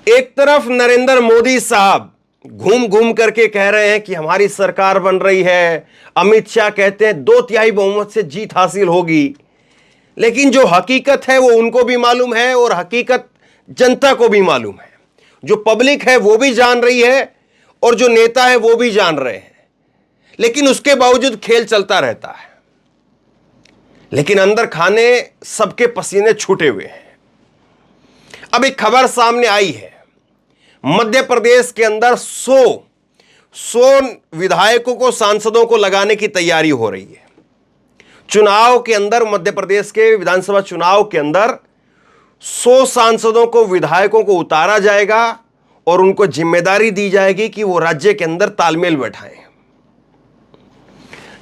एक तरफ नरेंद्र मोदी साहब घूम घूम करके कह रहे हैं कि हमारी सरकार बन रही है, अमित शाह कहते हैं 2/3 बहुमत से जीत हासिल होगी, लेकिन जो हकीकत है वो उनको भी मालूम है और हकीकत जनता को भी मालूम है। जो पब्लिक है वो भी जान रही है और जो नेता है वो भी जान रहे हैं, लेकिन उसके बावजूद खेल चलता रहता है। लेकिन अंदर खाने सबके पसीने छूटे हुए हैं। अब एक खबर सामने आई है, मध्य प्रदेश के अंदर 100 विधायकों को, सांसदों को लगाने की तैयारी हो रही है। चुनाव के अंदर, मध्य प्रदेश के विधानसभा चुनाव के अंदर 100 सांसदों को, विधायकों को उतारा जाएगा और उनको जिम्मेदारी दी जाएगी कि वो राज्य के अंदर तालमेल बैठाएं।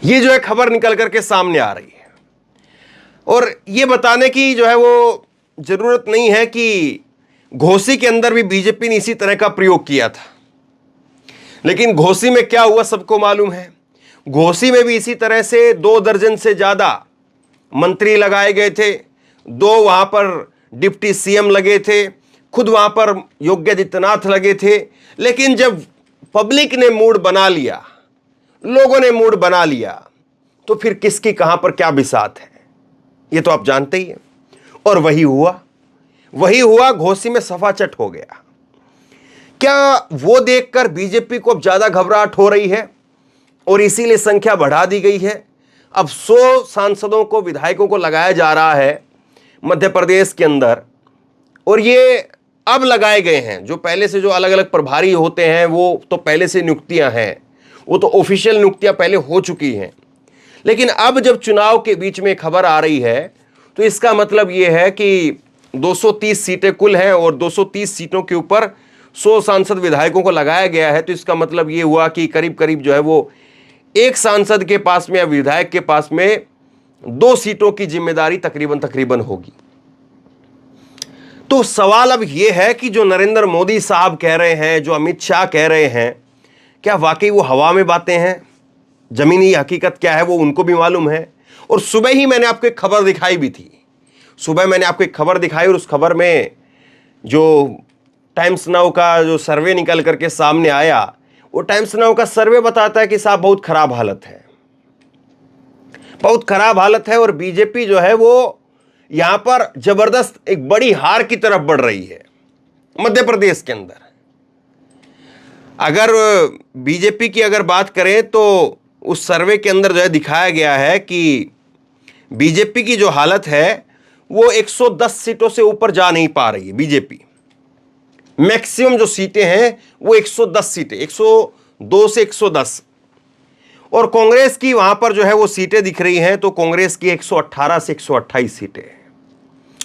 ये जो है खबर निकल करके सामने आ रही है और ये बताने की जो है वो जरूरत नहीं है कि घोसी के अंदर भी बीजेपी ने इसी तरह का प्रयोग किया था, लेकिन घोसी में क्या हुआ सबको मालूम है। घोसी में भी इसी तरह से 2 दर्जन से ज्यादा मंत्री लगाए गए थे, 2 वहां पर डिप्टी सीएम लगे थे, खुद वहां पर योगी आदित्यनाथ लगे थे। लेकिन जब पब्लिक ने मूड बना लिया, लोगों ने मूड बना लिया, तो फिर किसकी कहां पर क्या बिसात है ये तो आप जानते ही हैं। और वही हुआ, घोसी में सफाचट हो गया। क्या वो देखकर बीजेपी को अब ज्यादा घबराहट हो रही है और इसीलिए संख्या बढ़ा दी गई है? अब 100 सांसदों को, विधायकों को लगाया जा रहा है मध्य प्रदेश के अंदर, और ये अब लगाए गए हैं। जो पहले से जो अलग अलग प्रभारी होते हैं वो तो पहले से नियुक्तियां हैं, वो तो ऑफिशियल नियुक्तियां पहले हो चुकी हैं। लेकिन अब जब चुनाव के बीच में खबर आ रही है तो इसका मतलब यह है कि 230 सीटें कुल हैं और 230 सीटों के ऊपर 100 सांसद विधायकों को लगाया गया है। तो इसका मतलब यह हुआ कि करीब करीब जो है वो एक सांसद के पास में या विधायक के पास में 2 सीटों की जिम्मेदारी तकरीबन होगी। तो सवाल अब यह है कि जो नरेंद्र मोदी साहब कह रहे हैं, जो अमित शाह कह रहे हैं, क्या वाकई वो हवा में बातें हैं? जमीनी हकीकत क्या है वो उनको भी मालूम है। और सुबह ही मैंने आपको एक खबर दिखाई भी थी, और उस खबर में जो टाइम्स नाउ का जो सर्वे निकल करके सामने आया, वो टाइम्स नाउ का सर्वे बताता है कि साहब बहुत खराब हालत है और बीजेपी जो है वो यहां पर जबरदस्त एक बड़ी हार की तरफ बढ़ रही है मध्य प्रदेश के अंदर। अगर बीजेपी की अगर बात करें तो उस सर्वे के अंदर जो है दिखाया गया है कि बीजेपी की जो हालत है वो 110 सीटों से ऊपर जा नहीं पा रही है। बीजेपी मैक्सिमम जो सीटें हैं वो 110 सीटें, 102 से 110, और कांग्रेस की वहां पर जो है वो सीटें दिख रही हैं तो कांग्रेस की 118 से 128 सीटें,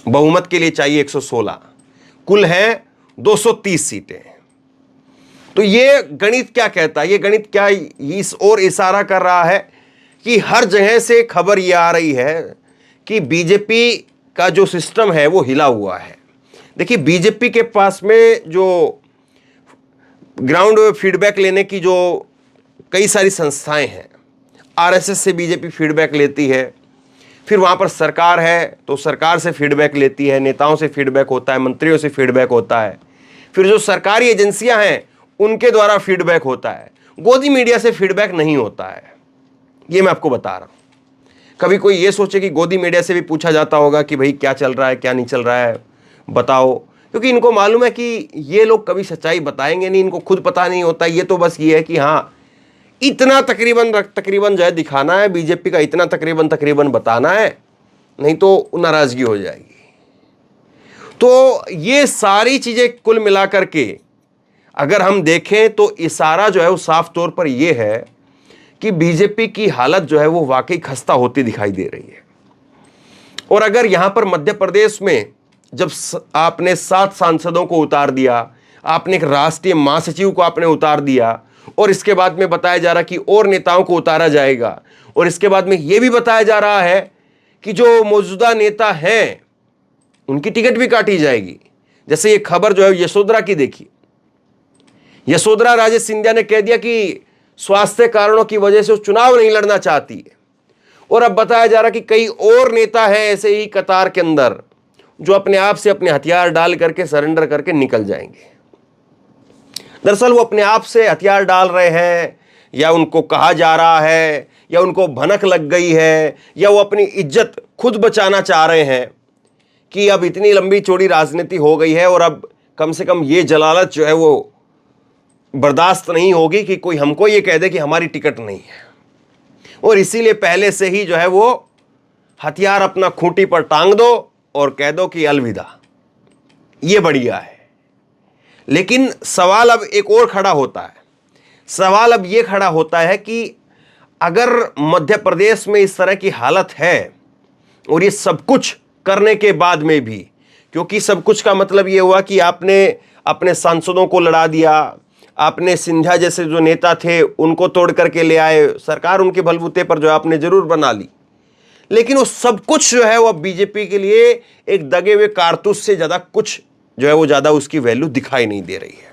बहुमत के लिए चाहिए 116, कुल है 230 सीटें। तो ये गणित क्या कहता है? ये गणित क्या इस ओर इशारा कर रहा है कि हर जगह से खबर ये आ रही है कि बीजेपी का जो सिस्टम है वो हिला हुआ है। देखिए, बीजेपी के पास में जो ग्राउंड फीडबैक लेने की जो कई सारी संस्थाएं हैं, आरएसएस से बीजेपी फीडबैक लेती है, फिर वहाँ पर सरकार है तो सरकार से फीडबैक लेती है, नेताओं से फीडबैक होता है, मंत्रियों से फीडबैक होता है, फिर जो सरकारी एजेंसियां हैं उनके द्वारा फीडबैक होता है। गोदी मीडिया से फीडबैक नहीं होता है, ये मैं आपको बता रहा हूँ। कभी कोई ये सोचे कि गोदी मीडिया से भी पूछा जाता होगा कि भाई क्या चल रहा है, क्या नहीं चल रहा है, बताओ, क्योंकि इनको मालूम है कि ये लोग कभी सच्चाई बताएंगे नहीं, इनको खुद पता नहीं होता। ये तो बस ये है कि हाँ, इतना तकरीबन जो है दिखाना है, बीजेपी का इतना तकरीबन बताना है, नहीं तो नाराजगी हो जाएगी। तो ये सारी चीजें कुल मिलाकर के अगर हम देखें तो इशारा जो है वो साफ तौर पर यह है कि बीजेपी की हालत जो है वो वाकई खस्ता होती दिखाई दे रही है। और अगर यहां पर मध्य प्रदेश में जब आपने 7 सांसदों को उतार दिया, आपने एक राष्ट्रीय महासचिव को आपने उतार दिया, और इसके बाद में बताया जा रहा कि और नेताओं को उतारा जाएगा, और इसके बाद में यह भी बताया जा रहा है कि जो मौजूदा नेता हैं उनकी टिकट भी काटी जाएगी। जैसे ये खबर जो है यशोधरा की देखी, यशोधरा राजे सिंधिया ने कह दिया कि स्वास्थ्य कारणों की वजह से वो चुनाव नहीं लड़ना चाहती है, और अब बताया जा रहा कि कई और नेता हैं ऐसे ही कतार के अंदर जो अपने आप से अपने हथियार डाल करके सरेंडर करके निकल जाएंगे। दरअसल वो अपने आप से हथियार डाल रहे हैं, या उनको कहा जा रहा है, या उनको भनक लग गई है, या वो अपनी इज्जत खुद बचाना चाह रहे हैं कि अब इतनी लंबी चौड़ी राजनीति हो गई है और अब कम से कम ये जलालत जो है वो बर्दाश्त नहीं होगी कि कोई हमको ये कह दे कि हमारी टिकट नहीं है, और इसीलिए पहले से ही जो है वो हथियार अपना खूंटी पर टांग दो और कह दो कि अलविदा, ये बढ़िया है। लेकिन सवाल अब एक और खड़ा होता है। सवाल अब ये खड़ा होता है कि अगर मध्य प्रदेश में इस तरह की हालत है और ये सब कुछ करने के बाद में भी, क्योंकि सब कुछ का मतलब ये हुआ कि आपने अपने सांसदों को लड़ा दिया, आपने सिंधिया जैसे जो नेता थे उनको तोड़ करके ले आए, सरकार उनके बलबूते पर जो आपने जरूर बना ली, लेकिन वो सब कुछ जो है वो बीजेपी के लिए एक दगे हुए कारतूस से ज़्यादा कुछ जो है वो ज़्यादा उसकी वैल्यू दिखाई नहीं दे रही है।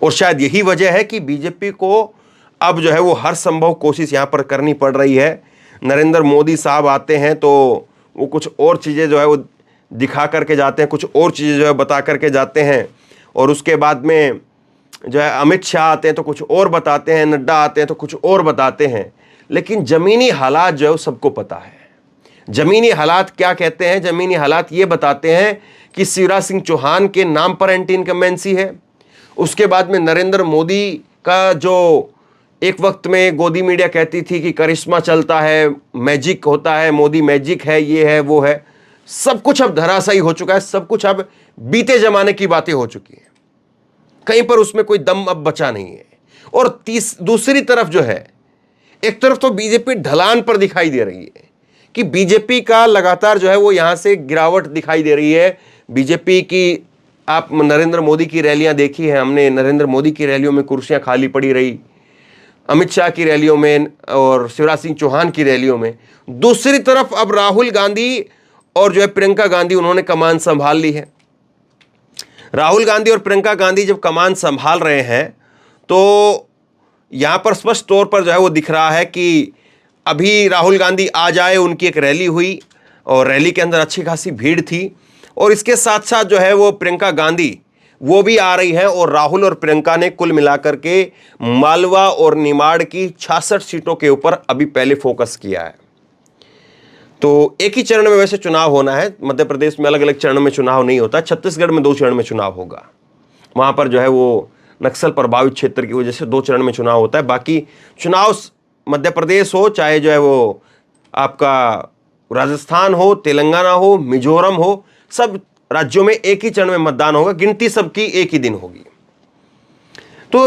और शायद यही वजह है कि बीजेपी को अब जो है वो हर संभव कोशिश यहाँ पर करनी पड़ रही है। नरेंद्र मोदी साहब आते हैं तो वो कुछ और चीज़ें जो है वो दिखा करके जाते हैं, कुछ और चीज़ें जो है बता करके जाते हैं, और उसके बाद में जो है अमित शाह आते हैं तो कुछ और बताते हैं, नड्डा आते हैं तो कुछ और बताते हैं, लेकिन ज़मीनी हालात जो है वो सबको पता है। ज़मीनी हालात क्या कहते हैं? ज़मीनी हालात ये बताते हैं कि शिवराज सिंह चौहान के नाम पर एंटी इनकम्बेंसी है। उसके बाद में नरेंद्र मोदी का जो एक वक्त में गोदी मीडिया कहती थी कि करिश्मा चलता है, मैजिक होता है, मोदी मैजिक है, ये है वो है, सब कुछ अब धराशायी हो चुका है, सब कुछ अब बीते जमाने की बातें हो चुकी हैं, कहीं पर उसमें कोई दम अब बचा नहीं है। और दूसरी तरफ जो है, एक तरफ तो बीजेपी ढलान पर दिखाई दे रही है कि बीजेपी का लगातार जो है वो यहां से गिरावट दिखाई दे रही है। बीजेपी की आप नरेंद्र मोदी की रैलियां देखी हैं हमने, नरेंद्र मोदी की रैलियों में कुर्सियां खाली पड़ी रही, अमित शाह की रैलियों में और शिवराज सिंह चौहान की रैलियों में। दूसरी तरफ अब राहुल गांधी और जो है प्रियंका गांधी, उन्होंने कमान संभाल ली है। राहुल गांधी और प्रियंका गांधी जब कमान संभाल रहे हैं तो यहां पर स्पष्ट तौर पर जो है वो दिख रहा है कि अभी राहुल गांधी आ जाए, उनकी एक रैली हुई और रैली के अंदर अच्छी खासी भीड़ थी, और इसके साथ साथ जो है वो प्रियंका गांधी वो भी आ रही है, और राहुल और प्रियंका ने कुल मिलाकर के मालवा और निमाड़ की 66 सीटों के ऊपर अभी पहले फोकस किया है। तो एक ही चरण में वैसे चुनाव होना है, मध्य प्रदेश में अलग अलग चरण में चुनाव नहीं होता, छत्तीसगढ़ में 2 चरण में चुनाव होगा। वहां पर जो है वो नक्सल प्रभावित क्षेत्र की वजह से 2 चरण में चुनाव होता है। बाकी चुनाव मध्य प्रदेश हो, चाहे जो है वो आपका राजस्थान हो, तेलंगाना हो, मिजोरम हो, सब राज्यों में एक ही चरण में मतदान होगा, गिनती सबकी एक ही दिन होगी। तो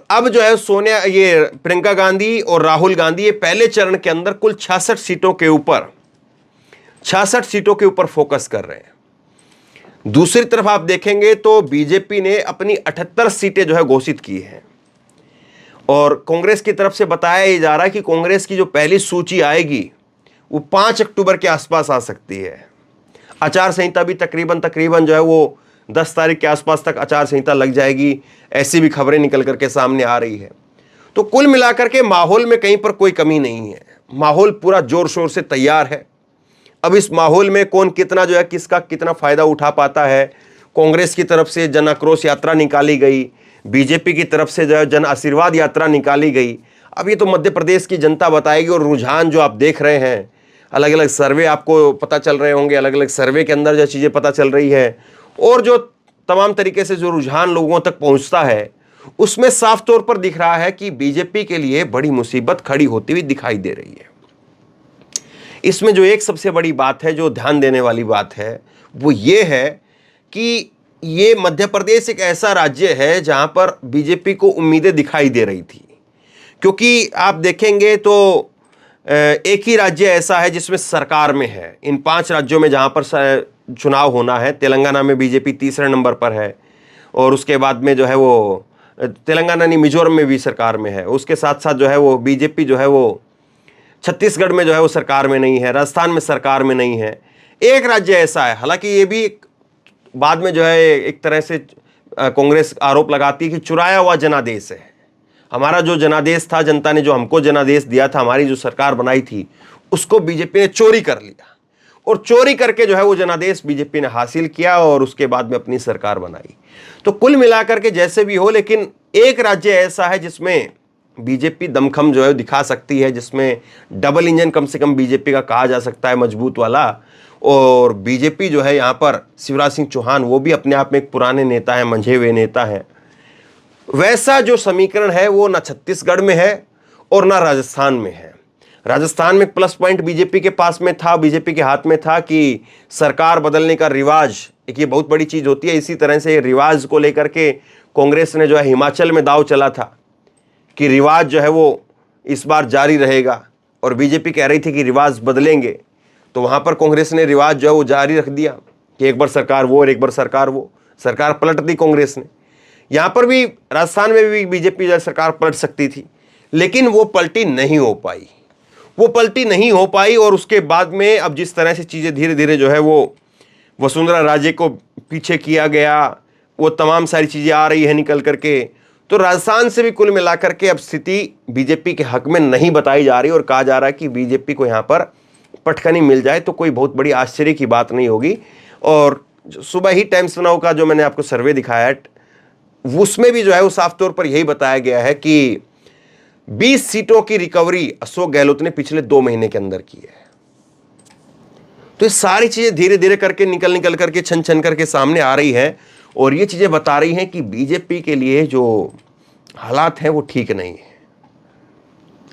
अब जो है सोनिया, ये प्रियंका गांधी और राहुल गांधी ये पहले चरण के अंदर कुल 66 सीटों के ऊपर फोकस कर रहे हैं। दूसरी तरफ आप देखेंगे तो बीजेपी ने अपनी 78 सीटें जो है घोषित की हैं, और कांग्रेस की तरफ से बताया जा रहा है कि कांग्रेस की जो पहली सूची आएगी वो 5 अक्टूबर के आसपास आ सकती है। आचार संहिता भी तकरीबन जो है वो 10 तारीख के आसपास तक आचार संहिता लग जाएगी, ऐसी भी खबरें निकल करके सामने आ रही है। तो कुल मिलाकर के माहौल में कहीं पर कोई कमी नहीं है, माहौल पूरा जोर शोर से तैयार है। अब इस माहौल में कौन कितना जो है किसका कितना फायदा उठा पाता है। कांग्रेस की तरफ से जन आक्रोश यात्रा निकाली गई, बीजेपी की तरफ से जो है जन आशीर्वाद यात्रा निकाली गई। अब ये तो मध्य प्रदेश की जनता बताएगी, और रुझान जो आप देख रहे हैं, अलग अलग सर्वे आपको पता चल रहे होंगे, अलग अलग सर्वे के अंदर जो चीज़ें पता चल रही है, और जो तमाम तरीके से जो रुझान लोगों तक पहुंचता है, उसमें साफ तौर पर दिख रहा है कि बीजेपी के लिए बड़ी मुसीबत खड़ी होती हुई दिखाई दे रही है। इसमें जो एक सबसे बड़ी बात है, जो ध्यान देने वाली बात है, वो ये है कि ये मध्य प्रदेश एक ऐसा राज्य है जहां पर बीजेपी को उम्मीदें दिखाई दे रही थी, क्योंकि आप देखेंगे तो एक ही राज्य ऐसा है जिसमें सरकार में है। इन 5 राज्यों में जहां पर चुनाव होना है, तेलंगाना में बीजेपी तीसरे नंबर पर है, और उसके बाद में जो है वो तेलंगाना नहीं, मिजोरम में भी सरकार में है। उसके साथ साथ जो है वो बीजेपी जो है वो छत्तीसगढ़ में जो है वो सरकार में नहीं है, राजस्थान में सरकार में नहीं है। एक राज्य ऐसा है, हालांकि ये भी बाद में जो है एक तरह से कांग्रेस आरोप लगाती है कि चुराया हुआ जनादेश है। हमारा जो जनादेश था, जनता ने जो हमको जनादेश दिया था, हमारी जो सरकार बनाई थी, उसको बीजेपी ने चोरी कर लिया। और चोरी करके जो है वो जनादेश बीजेपी ने हासिल किया और उसके बाद में अपनी सरकार बनाई। तो कुल मिलाकर के जैसे भी हो, लेकिन एक राज्य ऐसा है जिसमें बीजेपी दमखम जो है दिखा सकती है, जिसमें डबल इंजन कम से कम बीजेपी का कहा जा सकता है, मजबूत वाला। और बीजेपी जो है यहाँ पर शिवराज सिंह चौहान, वो भी अपने आप में एक पुराने नेता हैं, मंझे हुए नेता हैं। वैसा जो समीकरण है वो ना छत्तीसगढ़ में है और ना राजस्थान में है। राजस्थान में प्लस पॉइंट बीजेपी के पास में था, बीजेपी के हाथ में था कि सरकार बदलने का रिवाज, एक ये बहुत बड़ी चीज होती है। इसी तरह से रिवाज को लेकर के कांग्रेस ने जो है हिमाचल में दांव चला था कि रिवाज जो है वो इस बार जारी रहेगा, और बीजेपी कह रही थी कि रिवाज बदलेंगे। तो वहां पर कांग्रेस ने रिवाज जो है वो जारी रख दिया कि एक बार सरकार वो और एक बार सरकार वो। सरकार पलट दी कांग्रेस ने। यहां पर भी राजस्थान में भी बीजेपी जो सरकार पलट सकती थी, लेकिन वो पलटी नहीं हो पाई, वो पलटी नहीं हो पाई। और उसके बाद में अब जिस तरह से चीज़ें धीरे धीरे जो है वो वसुंधरा राजे को पीछे किया गया, वो तमाम सारी चीज़ें आ रही है निकल करके। तो राजस्थान से भी कुल मिलाकर के अब स्थिति बीजेपी के हक में नहीं बताई जा रही, और कहा जा रहा है कि बीजेपी को यहाँ पर पटखनी मिल जाए तो कोई बहुत बड़ी आश्चर्य की बात नहीं होगी। और सुबह ही टाइम्स नाउ का जो मैंने आपको सर्वे दिखाया है, उसमें भी जो है वो साफ तौर पर यही बताया गया है कि 20 सीटों की रिकवरी अशोक गहलोत ने पिछले 2 महीने के अंदर की है। तो ये सारी चीजें धीरे धीरे करके निकल करके छन छन करके सामने आ रही है, और ये चीजें बता रही हैं कि बीजेपी के लिए जो हालात हैं वो ठीक नहीं है।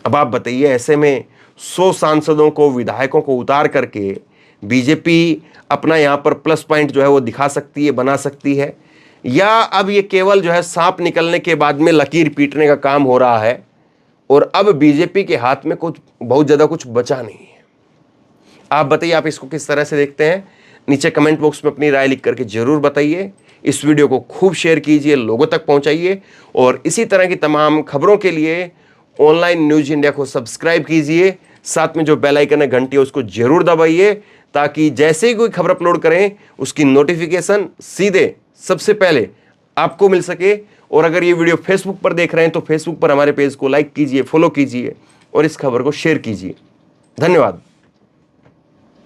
अब आप बताइए, ऐसे में 100 सांसदों को, विधायकों को उतार करके बीजेपी अपना यहां पर प्लस पॉइंट जो है वो दिखा सकती है, बना सकती है, या अब ये केवल जो है सांप निकलने के बाद में लकीर पीटने का काम हो रहा है, और अब बीजेपी के हाथ में कुछ बहुत ज़्यादा कुछ बचा नहीं है। आप बताइए, आप इसको किस तरह से देखते हैं? नीचे कमेंट बॉक्स में अपनी राय लिख करके जरूर बताइए। इस वीडियो को खूब शेयर कीजिए, लोगों तक पहुंचाइए, और इसी तरह की तमाम खबरों के लिए ऑनलाइन न्यूज इंडिया को सब्सक्राइब कीजिए। साथ में जो बेल आइकन है, घंटी है, उसको जरूर दबाइए, ताकि जैसे ही कोई खबर अपलोड करें उसकी नोटिफिकेशन सीधे सबसे पहले आपको मिल सके। और अगर ये वीडियो फेसबुक पर देख रहे हैं तो फेसबुक पर हमारे पेज को लाइक कीजिए, फॉलो कीजिए, और इस खबर को शेयर कीजिए। धन्यवाद।